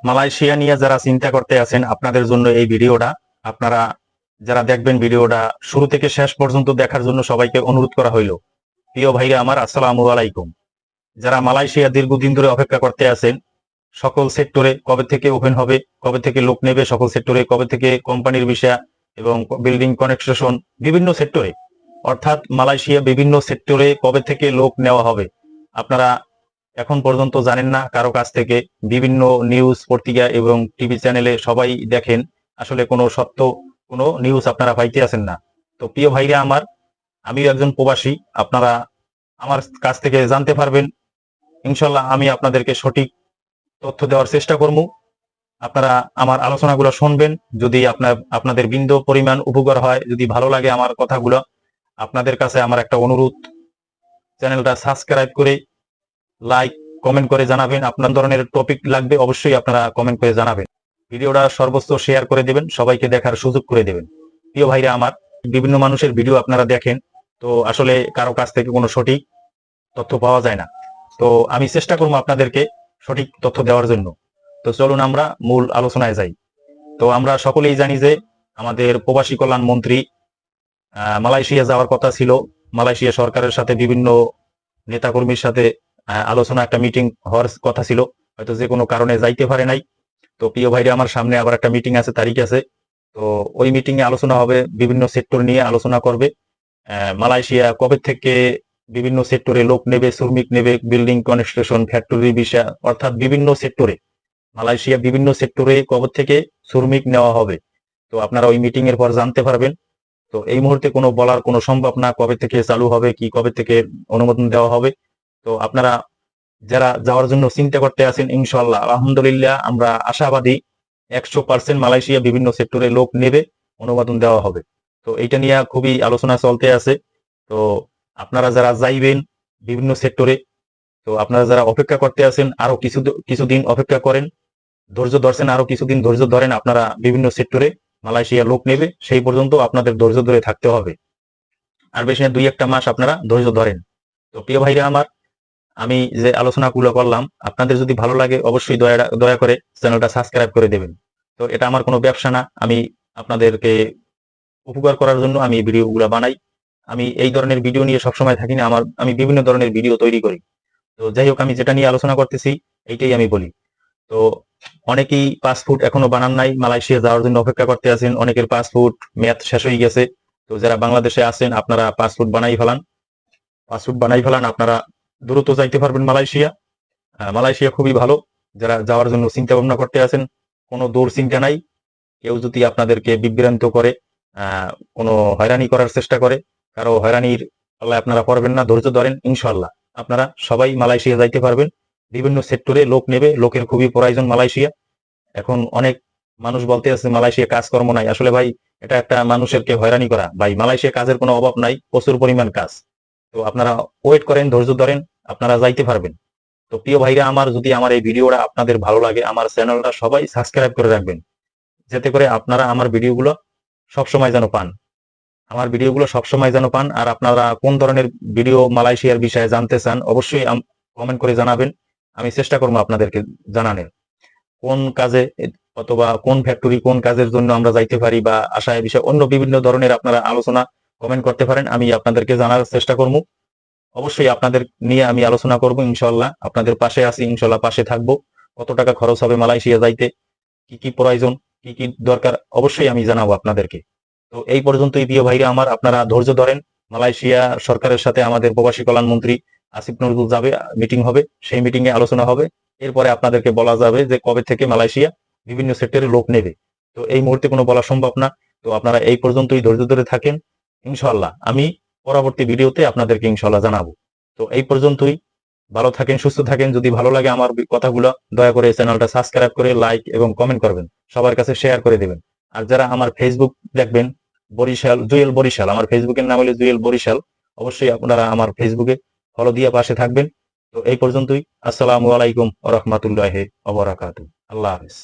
Malaysia নিয়ে যারা চিন্তা করতে আছেন আপনাদের জন্য এই ভিডিওটা। আপনারা যারা দেখবেন ভিডিওটা শুরু থেকে শেষ পর্যন্ত দেখার জন্য সবাইকে অনুরোধ করা হইল। প্রিয় ভাইরা আমার, আসসালামু আলাইকুম। যারা মালয়েশিয়া দীর্ঘদিন ধরে অপেক্ষা করতে আছেন, সকল সেক্টরে কবে থেকে ওপেন হবে, কবে থেকে লোক নেবে, সকল সেক্টরে কবে থেকে কোম্পানির ভিসা এবং বিল্ডিং কনস্ট্রাকশন বিভিন্ন সেক্টরে, অর্থাৎ মালয়েশিয়া বিভিন্ন সেক্টরে কবে থেকে লোক নেওয়া হবে আপনারা এখন পর্যন্ত জানেন না। কারো কাছ থেকে বিভিন্ন নিউজ পত্রিকা এবং টিভি চ্যানেলে সবাই দেখেন, আসলে কোনো সত্য কোনো নিউজ আপনারা পাইতে আছেন না। তো প্রিয় ভাইরা আমার, আমিও একজন প্রবাসী, আপনারা আমার কাছ থেকে জানতে পারবেন। ইনশাল্লাহ আমি আপনাদেরকে সঠিক তথ্য দেওয়ার চেষ্টা করব। আপনারা আমার আলোচনাগুলো শুনবেন। যদি আপনাদের বিন্দু পরিমাণ উপকার হয়, যদি ভালো লাগে আমার কথাগুলো, আপনাদের কাছে আমার একটা অনুরোধ, চ্যানেলটা সাবস্ক্রাইব করে লাইক কমেন্ট করে জানাবেন। আপনার ধরনের টপিক লাগবে অবশ্যই আপনারা কমেন্ট করে জানাবেন। ভিডিওটা সর্বোচ্চ শেয়ার করে দেবেন, সবাইকে দেখার সুযোগ করে দেবেন। প্রিয় ভাইরা আমার, বিভিন্ন মানুষের ভিডিও আপনারা দেখেন, তো আসলে কারো কাছ থেকে কোনো সঠিক তথ্য পাওয়া যায় না। তো আমি চেষ্টা করবো আপনাদেরকে সঠিক তথ্য দেওয়ার জন্য। তো চলুন আমরা মূল আলোচনায় যাই। তো আমরা সকলেই জানি যে আমাদের প্রবাসী কল্যাণ মন্ত্রী মালয়েশিয়া যাওয়ার কথা ছিল। মালয়েশিয়া সরকারের সাথে বিভিন্ন নেতাকর্মীর সাথে আলোচনা, একটা মিটিং হওয়ার কথা ছিল, হয়তো যে কোনো কারণে যাইতে পারে নাই। তো প্রিয় ভাইরা আমার, সামনে আবার একটা মিটিং আছে, তারিখ আছে। তো ওই মিটিং এ আলোচনা হবে, বিভিন্ন সেক্টর নিয়ে আলোচনা করবে। মালয়েশিয়া কবে থেকে বিভিন্ন সেক্টরে লোক নেবে, শ্রমিক নেবে, বিল্ডিং কনস্ট্রাকশন, ফ্যাক্টরি বিষয়, অর্থাৎ বিভিন্ন সেক্টরে মালয়েশিয়া বিভিন্ন সেক্টরে কবে থেকে শ্রমিক নেওয়া হবে। তো আপনারা ওই মিটিং এর পর জানতে পারবেন। তো এই মুহূর্তে কোনো বলার কোনো সম্ভব না কবে থেকে চালু হবে, কি কবে থেকে অনুমোদন দেওয়া হবে। তো আপনারা যারা যাওয়ার জন্য চিন্তা করতে আছেন, ইনশাল্লাহ আলহামদুলিল্লাহ আমরা আশাবাদী 100% মালয়েশিয়া বিভিন্ন সেক্টরে লোক নেবে, অনুমোদন দেওয়া হবে। তো এইটা নিয়ে খুবই আলোচনা চলতে আছে। তো আপনারা যারা যাইবেন বিভিন্ন সেক্টরে, তো আপনারা যারা অপেক্ষা করতে আছেন আরো কিছুদিন অপেক্ষা করেন, ধৈর্য ধরছেন আরো কিছুদিন ধৈর্য ধরেন। আপনারা বিভিন্ন সেক্টরে মালয়েশিয়া লোক নেবে, সেই পর্যন্ত আপনাদের ধৈর্য ধরে থাকতে হবে। আর বেশি না 2-1 মাস আপনারা ধৈর্য ধরেন। তো প্রিয় ভাইরা আমার, আমি যে আলোচনাগুলো করলাম আপনাদের যদি ভালো লাগে অবশ্যই দয়া করে চ্যানেলটা সাবস্ক্রাইব করে দেবেন। তো এটা আমার কোনো ব্যবসা না, আমি আপনাদেরকে উপকার করার জন্য আমি ভিডিওগুলো বানাই। আমি এই ধরনের ভিডিও নিয়ে সবসময় থাকি না, আমি বিভিন্ন ধরনের ভিডিও তৈরি করি। তো যাই হোক, আমি যেটা নিয়ে আলোচনা করতেছি এইটাই আমি বলি। তো অনেকেই পাসপোর্ট এখনো বানান নাই, মালয়েশিয়া যাওয়ার জন্য অপেক্ষা করতে আছেন। অনেকের পাসপোর্ট মেয়াদ শেষ হয়ে গেছে। তো যারা বাংলাদেশে আছেন আপনারা পাসপোর্ট বানাই ফেলান, আপনারা দ্রুত যাইতে পারবেন মালয়েশিয়া। মালয়েশিয়া খুবই ভালো। যারা যাওয়ার জন্য চিন্তা ভাবনা করতে আছেন, কোনো দূর চিন্তা নাই। কেউ যদি আপনাদেরকে বিভ্রান্ত করে, কোনো হয়রানি করার চেষ্টা করে, কারো হয়রানির পাল্লায় আপনারা পড়বেন না, ধৈর্য ধরেন। ইনশাল্লাহ আপনারা সবাই মালয়েশিয়া যাইতে পারবেন। বিভিন্ন সেক্টরে লোক নেবে, লোকের খুবই প্রয়োজন মালয়েশিয়া। এখন অনেক মানুষ বলতে আছে মালয়েশিয়া কাজকর্ম নাই। আসলে ভাই, এটা একটা মানুষেরকে হয়রানি করা। ভাই, মালয়েশিয়া কাজের কোনো অভাব নাই, প্রচুর পরিমাণ কাজ। তো আপনারা ওয়েট করেন, ধৈর্য ধরেন, আপনারা যাইতে পারবেন। তো প্রিয় ভাইরা আমার, যদি আমার এই ভিডিওটা আপনাদের ভালো লাগে, আমার চ্যানেলটা সবাই সাবস্ক্রাইব করে রাখবেন, যাতে করে আপনারা আমার ভিডিওগুলো সবসময় যেন পান। আর আপনারা কোন ধরনের ভিডিও মালয়েশিয়ার বিষয়ে জানতে চান অবশ্যই কমেন্ট করে জানাবেন। আমি চেষ্টা করবো আপনাদেরকে জানানোর কোন কাজে অথবা কোন ফ্যাক্টরি কোন কাজের জন্য আমরা যাইতে পারি, বা আশায় বিষয় অন্য বিভিন্ন ধরনের আপনারা আলোচনা কমেন্ট করতে পারেন। আমি আপনাদেরকে জানার চেষ্টা করবো। অবশ্যই আপনাদের নিয়ে আমি আলোচনা করব। ইনশাল্লাহ আপনাদের পাশে আছি, ইনশাল্লাহ পাশে থাকবো। কত টাকা খরচ হবে মালয়েশিয়া যাইতে, কি কি প্রয়োজন, কি কি দরকার, অবশ্যই আমি জানাবো আপনাদেরকে। তো এই পর্যন্তই প্রিয় ভাইরা আমার, আপনারা ধৈর্য ধরেন। মালয়েশিয়া সরকারের সাথে আমাদের প্রবাসী কল্যাণ মন্ত্রী আসিফ নজরুল যাবে, মিটিং হবে, সেই মিটিং এ আলোচনা হবে। এরপরে আপনাদেরকে বলা যাবে যে কবে থেকে মালয়েশিয়া বিভিন্ন সেক্টরে লোক নেবে। তো এই মুহূর্তে কোনো বলা সম্ভব না। তো আপনারা এই পর্যন্তই ধৈর্য ধরে থাকেন। ইনশাল্লাহ আমি পরবর্তী ভিডিওতে আপনাদেরকে ইনশাল্লাহ জানাবো। তো এই পর্যন্তই। ভালো থাকেন, সুস্থ থাকেন। যদি ভালো লাগে আমার কথাগুলো, দয়া করে চ্যানেলটা সাবস্ক্রাইব করে লাইক এবং কমেন্ট করবেন, সবার কাছে শেয়ার করে দেবেন। আর যারা আমার ফেসবুক দেখবেন, জুয়েল বরিশাল, আমার ফেসবুকের নাম হলো জুয়েল বরিশাল, অবশ্যই আপনারা আমার ফেসবুকে ফলো দিয়ে পাশে থাকবেন। তো এই পর্যন্তই। আসসালামু আলাইকুম ওয়া রাহমাতুল্লাহি ওয়া বারাকাতুহু। আল্লাহ হাফেজ।